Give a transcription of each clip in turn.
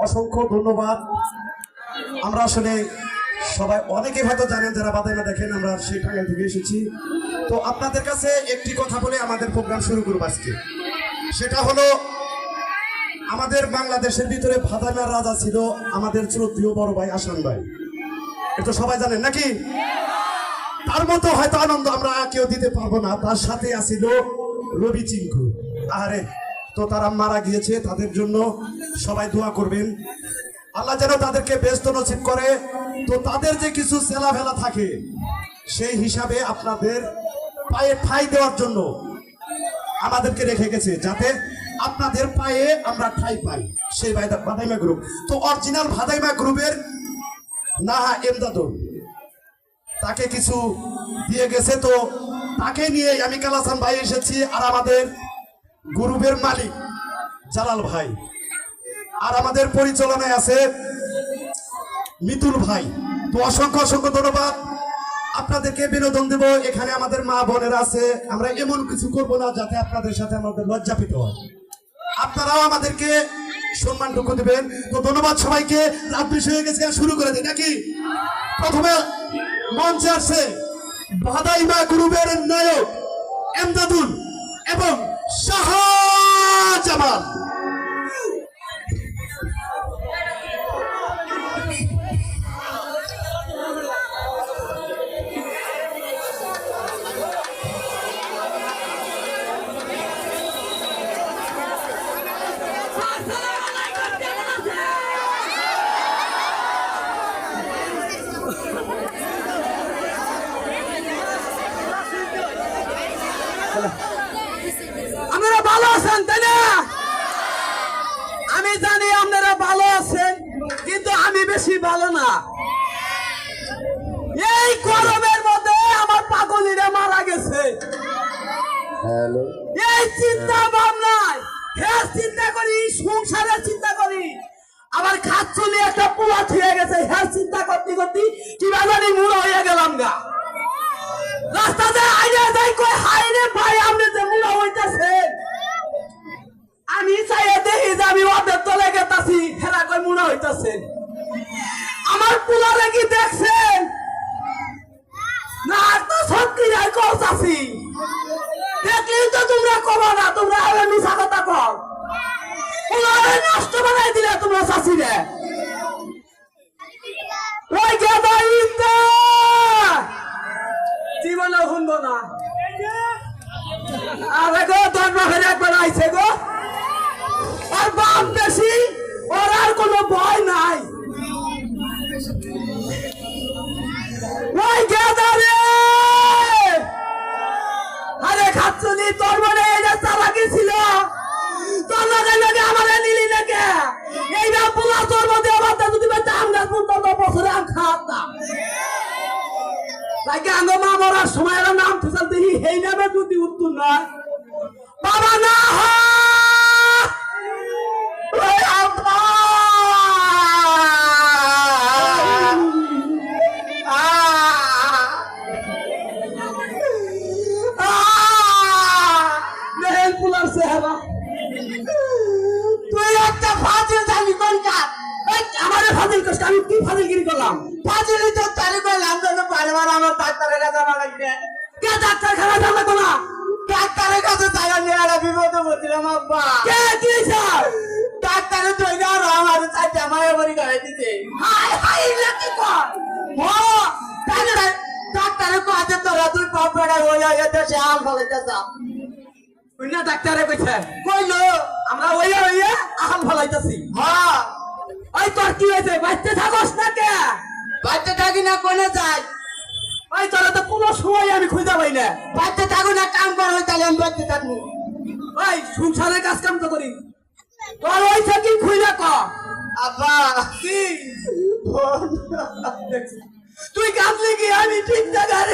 অসংখ্য ধন্যবাদ। আমরা আসলে সবাই অনেকে হয়তো জানেন যারা বাদাইমা দেখেন, আমরা সেই টাঙ্গাইল থেকে এসেছি। তো আপনাদের কাছে একটি কথা বলে আমাদের প্রোগ্রাম শুরু করব আজকে। সেটা হলো, আমাদের বাংলাদেশের ভিতরে বাদাইমার রাজা ছিল আমাদের শ্রদ্ধেয় বড় ভাই আসান ভাই। এটা সবাই জানেন নাকি? তার মতো হয়তো আনন্দ আমরা কেউ দিতে পারবো না। তার সাথে আছিল রবি চিঙ্কু। আরে তো তারা মারা গিয়েছে, তাদের জন্য সবাই দোয়া করবেন, আল্লাহ যেন তাদেরকে ব্যস্ত নসিব করে। তো তাদের যে কিছু চেলাফেলা থাকে সেই হিসাবে আপনাদের পায়ে ঠাঁই দেওয়ার জন্য আমাদেরকে রেখে গেছে, যাতে আপনাদের পায়ে আমরা ঠাঁই পাই। সেই বাদাইমা গ্রুপ, তো অরিজিনাল বাদাইমা গ্রুপের নাহা এমদাদুল তাকে কিছু দিয়ে গেছে। তো তাকে নিয়ে আমি কালাসান ভাই এসেছি, আর আমাদের গ্রুপের মালিক জালাল ভাই, আর আমাদের পরিচালনায় আছে মিতুল ভাই। তো অসংখ্য অসংখ্য ধন্যবাদ। আপনাদেরকে বিনোদন দেব। এখানে আমাদের মা বোনেরা আছে, আমরা এমন কিছু করব না যাতে আপনাদের সাথে আমাদের লজ্জা পেতে হয়। আপনারাও আমাদেরকে সম্মানটুকু দেবেন। তো ধন্যবাদ সবাইকে। রাত বেশি হয়ে গেছে, শুরু করে দিই নাকি? প্রথমে মঞ্চে আসছে বাদাইমা গ্রুপের নায়ক এমদাদুল এবং শাহজামান। আপনারা ভালো আছেন তাই না? আমি জানি আপনারা ভালো আছেন, কিন্তু আমি বেশি ভালো না। এই গরমের মধ্যে আমার পাগলিরা মারা গেছে। এই চিন্তা ভাবনায় চিন্তা করি, সংসারের চিন্তা করি, আমার খাচ্ছলি একটা পোলা থুয়ে গেছে। চিন্তা করতে করতে কিভাবে জানি মুড়ো হয়ে গেলাম গা। রাস্তাতে আইনা যাই কই হাই রে ভাই, আপনি যে মুড়ো হইতাছেন। আমি চাইয়ে দেখি যে আমি ওদের তলে গেতাছি, হেরা কই মুড়ো হইতাছেন। আমার পোলারে কি দেখছেন না? তো সত্যি কইতাছি, দেখলেই তো তোমরা কবা না, তোমরা হবে মিছা কথা কও। পোলারে নষ্ট বানাই দিলে তোমরা চাষিরে। ওই গেদা ইন্দা জীবনে শুনবো না। আরে গো ধর্মের একবার আইছে গো, আর বাপ বেশি, ওর আর কোনো ভয় নাই। ওই গেদা রে, আরে খাচ্ছনি তোর মনে এটা চালাকি ছিল, তোর লগে লগে আমারে নিলি নাকি? এইটা পোলা তোর মধ্যে আমার যদি আম গাছ পর্যন্ত বছরে আম খাওয়াতাম। তাকে আঙ্গ মা মরার সময় এর নাম ফেসাল দেখি, এই নামে যদি উত্তর নয় বাবা না পুলার চেহারা। তুই একটা ফাজিল জানি কোনকার? আমার ফাজিল কষ্ট, আমি কি ফাজিলগিরি করলাম? ফাজিল তো তারি করলাম, বারবার আমার ডাক্তারের কাছে লাগবে। কে ডাক্তার খানা যাবে তো না? ডাক্তারের কাছে টাকা নিয়ে একটা বিপদে পড়ছিলাম আব্বা। কে কি স্যার? ডাক্তারের তো আর আমার চাইতে আমার এবারই করে দিতে। হাই হাই কি কর? ও ডাক্তারের কাছে তোরা তুই পাপড়া হয়ে যেতে সে আম ফলাইতেছ। না ডাক্তারে কইছে কইলো আমরা ওইয়া ওইয়া আম ফলাইতেছি। হ্যাঁ ওই তোর কি হয়েছে? বাচ্চা থাকস না কে? বাচ্চা থাকি না কোনে যাই? ওই তোরা তো কোনো সময় আমি খুঁজে পাই না। বাচ্চা থাকো না, কাম কর, ওই তাহলে আমি বাচ্চা থাকবো। ওই সংসারের কাজ কাম তো করি, তোর ওই থাকি খুঁজে ক। আব্বা কি তুই কাঁদলি কি? আমি ঠিক জায়গায়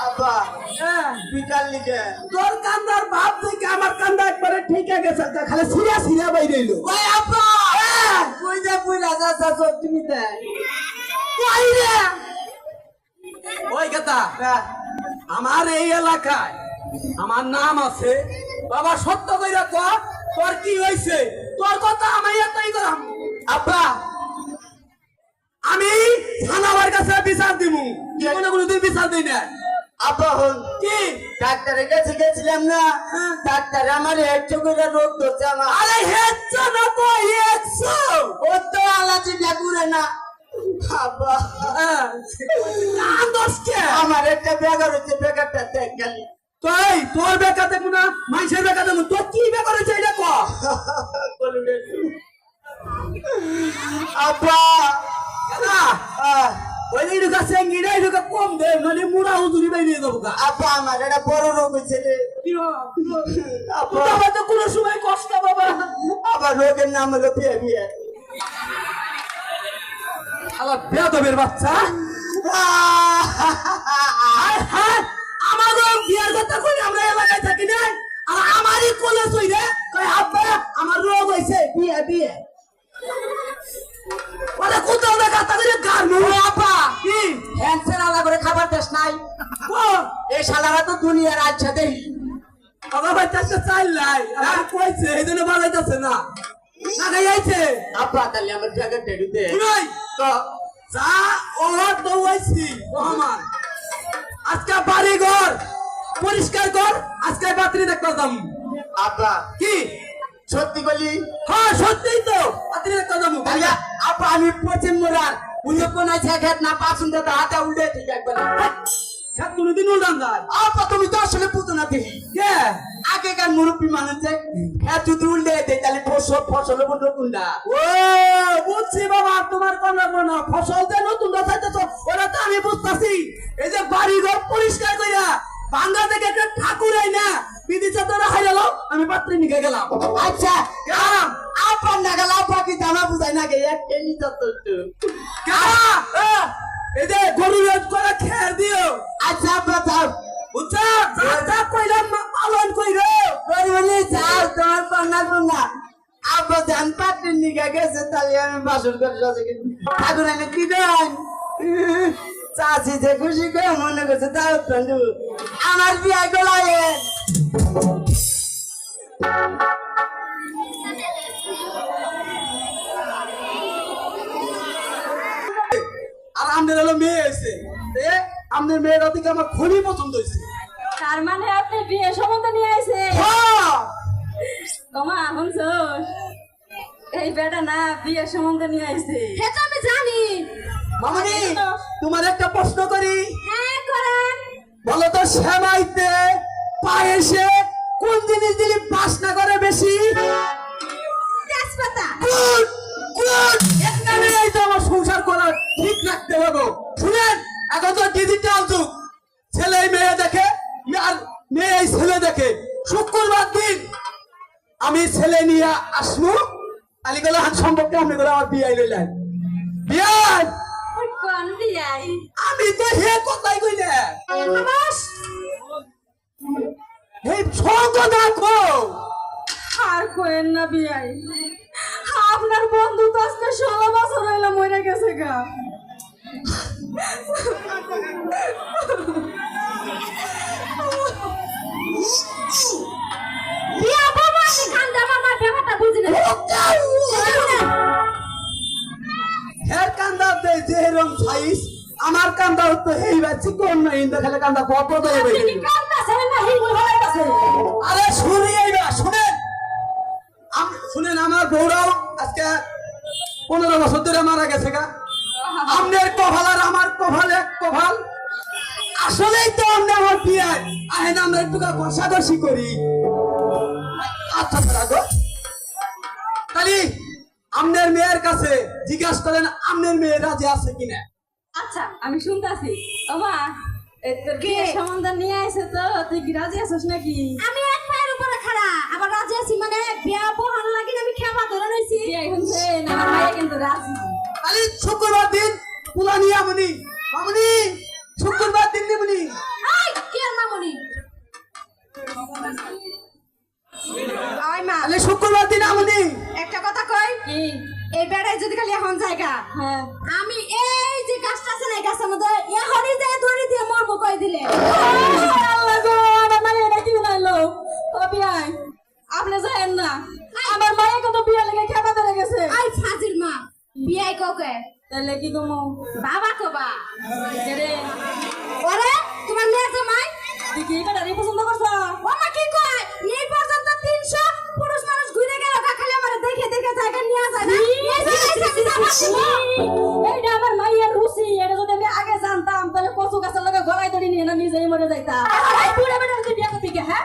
আব্বা বিকাল লিখে তোর কান্দার ভাব থেকে আমার কান্দা একবারে ঠিক গেছে, খালি সিরিয়া সিরিয়া বাইরে এলো। ওই আব্বা কই যা কই রাজা চাচা তুমি দেখ কই রে? ওই কথা আমার এই এলাকায় আমার নাম আছে বাবা, সত্য কইরা কর কি হয়েছে তোর কথা আমি এতই করাম আব্বা আমি থানাবার কাছে বিচার দিব জীবনে কোনোদিন বিচার দিই না আপা হন কি ডাক্তারের কাছে গেছিলাম না ডাক্তার আমার হেডছো করে রোগ ধরছে আমার আরে হেচ্ছ না তো হেচ্ছ ও তো আলাজি ঠাকুরে না আপা দোষকে আমার একটা বেগার হচ্ছে বেগারটা দেখ গেল তুই তোর বেকা দেখবো না মানুষের বেকা দেখবো তোর কি বেকা রয়েছে এটা কো আপা না ওই ঢুকা সেঙ্গিটা ঢুকা কম দে মানে মুড়া হুজুরি বাই নিয়ে যাবো গা আপা আমার একটা বড় রোগ হয়েছে রে আপা বাবা তো কোনো সময় কষ্ট বাবা আবার রোগের নাম হলো বিয়ে বিয়ে আলা বেয়াদবের বাচ্চা হায় হায় আমাদের বিয়ার কথা কই আমরা এলাকায় থাকি না আর আমারই কোলে কই রে কই আব্বা আমার রোগ হইছে বিয়ে বিয়ে ওরে কোথাও না কথা করে গার মু আপা কি হ্যান্সের আলা করে খাবার দেশ নাই ও এই শালারা তো দুনিয়ার আচ্ছা দেই বাবা ভাই তাকে চাই লাই আর কইছে এইজন্য বালাইতাছে না না গাইছে আপা তাহলে আমার বেগারটা দিতে শুনাই তো যা ও তো হইছি রহমান আজকে বাড়ি ঘর পরিষ্কার কর আজকে বাতরি দেখতে যাম আপা কি সত্যি বলি হ্যাঁ সত্যিই তো বাতরি দেখতে যাবো তাহলে আপা আমি পশ্চিম মোড়ার উনি কোন আছে খেত না পাঁচুন দাদা হাতে উল্টে ঠিক একবার সাত কোনদিন উল্টান যায় আপা তুমি তো আসলে বুঝো না দেখি কে আগেকার মুরব্বী মানুষ যে খেত যদি উল্টে দেয় তাহলে ফসল বন্ধ কুন্ডা ও বুঝছি বাবা তোমার কোন লাগবে না ফসল যে নতুন চাইতেছ ওরা তো আমি বুঝতেছি এই যে বাড়ি ঘর পরিষ্কার কইরা বাংলা থেকে একটা ঠাকুর আই না বিদিশা তোরা হাই গেল আমি পাত্রী নিকে গেলাম আচ্ছা গেলাম আপা না গেল আপা কি জানা বুঝাই না গে একটা নিতে তো এই যে গরু রেজ করে খের দিও আচ্ছা আপা যাও বুঝছা যা যা কইলাম পালন কইরো বলি যাও তোমার পান্না গুন্না আপা জান পাত্রে নিকে গেছে তাহলে আমি বাসন করে সাথে ঠাকুর এনে কি দেন চাষি যে খুশি করে মনে করছে তাও বন্ধু আমার বিয়ে গোলায় আর আমাদের হলো মেয়ে হয়েছে আমাদের মেয়েরা থেকে আমার খুবই পছন্দ হয়েছে তার মানে আপনি বিয়ে সম্বন্ধে নিয়ে আইছে হ্যাঁ তোমা শুনছো এই বেটা না বিয়ে সম্বন্ধে নিয়ে আইছে সেটা আমি জানি মামনি তোমার একটা প্রশ্ন করি হ্যাঁ করেন বলো তো সেমাইতে পায়েসে কোন জিনিস দিলে বাসনা করে বেশি তেজপাতা গুড গুড এখানে এই তো আমার সংসার করা ঠিক রাখতে হবে শুনেন এখন তো ডিজিটাল যুগ ছেলে মেয়ে দেখে আর মেয়ে ছেলে দেখে শুক্রবার দিন আমি ছেলে নিয়ে আসবো আলিগুলো হান সম্পর্কে আপনি করে আমার বিয়ে লইলেন বিয়ে কোন বিয়াই আমি তো হে কথাই কই না বাস এই সঙ্গ দেখো আর কোয়েন না বিয়াই আপনার বন্ধু তো আজকে 16 বছর হইলো মরে গেছে গা বিয়া বাবা আমি কান্দা মামা ব্যাপারটা বুঝি না হের কান্দা দে যে রং সাইজ আমার কান্দা তো হেই বাচ্চি কোন না ইন্দা খালে কান্দা কত দেবে আপনি কি কান্দাছেন না হিগুল হইতাছে আরে শুনি এইবা শুনেন শুনেন আমার বউরাও আজকে 15 বছর ধরে মারা গেছে গা আমনের কপাল আর আমার কপাল এক কপাল আসলেই তো আমরা আমার বিয়ে আহেন আমরা একটু কষাকষি করি আচ্ছা রাগো তালি আমনের মেয়ের কাছে জিজ্ঞাসা করেন আমনের মেয়ে রাজি আছে কিনা আচ্ছা আমি শুনতাছি ওমা এই তোর বিয়ে সম্বন্ধ নিয়ে আইছে তো তুই কি রাজি আছিস নাকি আমি এক পায়ের উপরে খাড়া আবার রাজি আছি মানে বিয়া বহান লাগি আমি খেবা ধরে রইছি বিয়ে শুনছে না আমার ভাইয়া কিন্তু রাজি তালি শুক্রবার দিন পুলা নিয়ে আমনি মামনি শুক্রবার দিন নিবনি এই কি আর মামুনি আই মা তাহলে শুক্রবার দিন আমনি একটা কথা কই কি এই বেড়াই যদি খালি এখন জায়গা হ্যাঁ আমি এই যে গাছটা আছে না এই গাছের মধ্যে এখনই যে দড়ি দিয়ে মরবো কই দিলে আল্লাহ গো আমার মাইয়া নাকি বানাইলো ও বিয়াই আপনি যায়েন না আমার মায়ে কিন্তু বিয়ে লেগে খেপা ধরে গেছে আই ফাজিল মা বিয়াই কোকে তাহলে কি গমো বাবা কোবা রে ওরে তোমার মেয়ে জামাই দেখি এটা রে পছন্দ করছ ও মা কি কয় এই পর্যন্ত 300 পুরুষ মানুষ ঘুরে গেল খালি আমারে দেখে দেখে জায়গা নিয়ে যায় না এইটা আমার মায়ের রুচি এটা যদি আমি আগে জানতাম তাহলে কচু গাছের লগে গলায় ধরে নিয়ে না নিজেই মরে যাইতাম এই বুড়া বেটার তুই বিয়ে করবি কে হ্যাঁ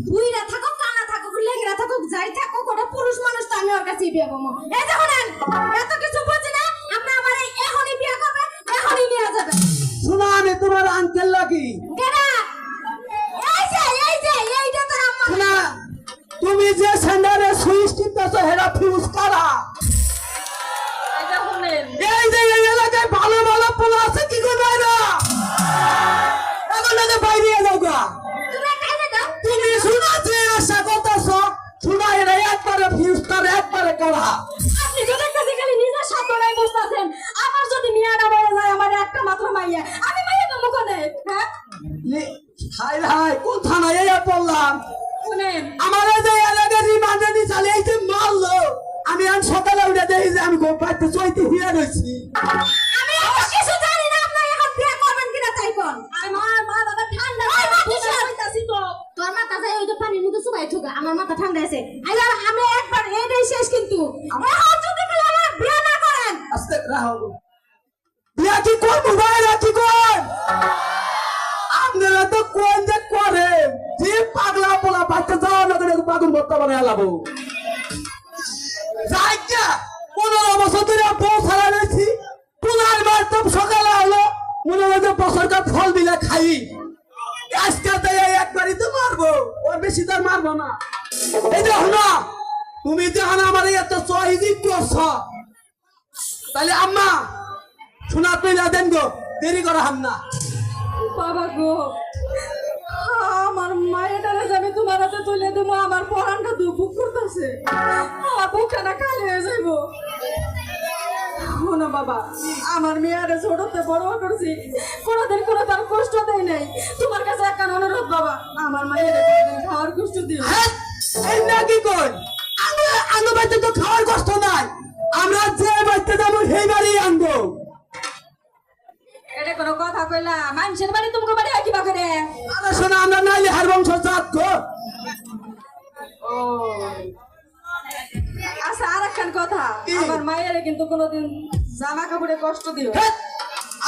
বুইরা থাকো কানা থাকো লেংরা থাকো যাই থাকো কোন পুরুষ মানুষ তো আমি ওর কাছে বিয়ে করবো এই যে শুনেন এত কিছু বুঝি না আপনি আমার এখনই বিয়ে করবেন এখনই নিয়ে যাবেন শোনো আমি তোমার আঙ্কেল লাগি কেডা এইটা তোর আম্মা শোনা তুমি যে সেন্টারে সুইচ টিপতেছো হেরা ফিউজ করা এইটা শুনেন এই যে এই এলাকায় ভালো ভালো পোলা আছে কি করবে না এখন না বাইরে যাও গা তুমি কাইরে দাও তুমি শোনা যে আশা করতেছো শোনা এরা একবারে ফিউজটার একবারে করা আপনি যদি কাছে খালি নিজের সাথে বসতাছেন আমার যদি মিয়া না বলে যায় আমার একটা মাত্র মাইয়া আমি মাইয়া তো মুখ নেই হ্যাঁ হাই হাই কোন থানায় এসে পড়লাম শুনেন আমার এই যে এলাকার রিমান্ডে নি চালে এই যে মারলো আমি আজ সকালে উঠে দেখি যে আমি গোপাইতে চইতে হিয়া রয়েছি আমি এত কিছু জানি না আপনি এখন বিয়ে করবেন কিনা তাই কোন আমার মা বাবা ঠান্ডা ওই মা কিসের? হইতাছি তো তোর মাথা যায় ওই যে পানির মধ্যে চুবাই ঠুকা আমার মাথা ঠান্ডা আছে আইয়ার আমি একবার এইটাই শেষ কিন্তু এখন যদি খালি আমার বিয়ে না করেন আস্তে রাহো বিয়া কি করবো ভাইরা কি কর আপনারা তো কোন যে করে যে পাগলা পোলা বাচ্চা যাওয়া না করে পাগল মতো বানায় আলাবো যাইকা 15 বছর ধরে বউ ছাড়া রয়েছি পোলার বার তো সকালে হলো মনে হয় যে বছরকার ফল বিলা খাই আজকে তাই একবারই তো মারবো ওর বেশি তো আর মারবো না এই যে হলো তুমি যখন আমার এত সহিজি করছ তাহলে আম্মা শোনা তুই দেন গো দেরি করা হাম না বাবা গো আমার মায়েটারে যাবে তোমার হাতে তুলে দেবো আমার পরানটা দুপুক করতেছে আমার বুকখানা খালি হয়ে যাইব শোনো বাবা আমার মেয়েরে ছোটতে বড় করছি কোনোদিন কোনো তার কষ্ট দেয় নাই তোমার কাছে একটা অনুরোধ বাবা আমার মায়ের খাওয়ার কষ্ট দিও হ্যাঁ, এই না কি কই আঙ্গ বাড়িতে তো খাওয়ার কষ্ট নাই আমরা যে বাড়িতে যাবো সেই বাড়ি আনবো এটা কোনো কথা কইলা মানুষের বাড়ি তোমাকে বাড়ি হয় কিবা করে আরে শোনা আমরা নাইলে হার বংশ জাত গো ও আচ্ছা আর একখান কথা কি? আমার মায়ের কিন্তু কোনোদিন জামা কাপড়ে কষ্ট দিও হ্যাঁ,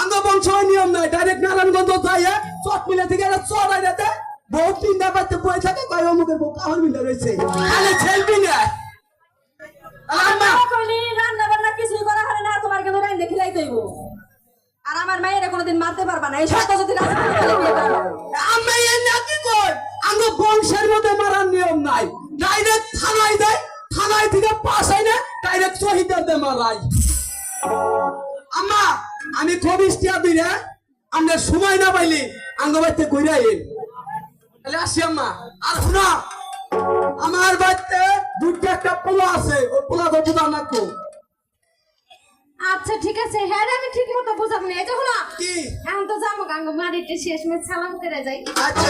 আঙ্গ বংশ নিয়ম নাই ডাইরেক্ট নারায়ণগঞ্জ যাই চট মিলে থেকে একটা চড়াই দিতে বউ তিনটা বাড়িতে বয়ে থাকে কয় অমুকের বউ কাহর মিলে রয়েছে খালি ছেলবি না আম্মা আমার কইলি রান্না বান্না কিছুই করা হয় না তোমার কিন্তু রাইন দেখিলাই দইব আর আমার মায়ের কোনোদিন মারতে পারবা না এই সত্য যদি রাজি করে তাহলে বিয়ে করো আমি এ না কি কই আঙ্গ বংশের মধ্যে মারার নিয়ম নাই ডাইরেক্ট থানায় দেয় থানায় থেকে পাস হয় না ডাইরেক্ট শহীদদের মারাই আম্মা আমি খুব ইস্টিয়া দিই না আমরা সময় না পাইলি আঙ্গ বাড়িতে ঘুরে আইন তাহলে আসি আম্মা আর শোনা আমার বাড়িতে দুটো একটা পোলা আছে ওই পোলা তো বুঝা না কো আচ্ছা ঠিক আছে হ্যাঁ রে, আমি ঠিক মতো বুঝাবো না এই যে হলো কি এখন তো যাবো গাঙ্গ মারিতে শেষ মে সালাম করে যাই আচ্ছা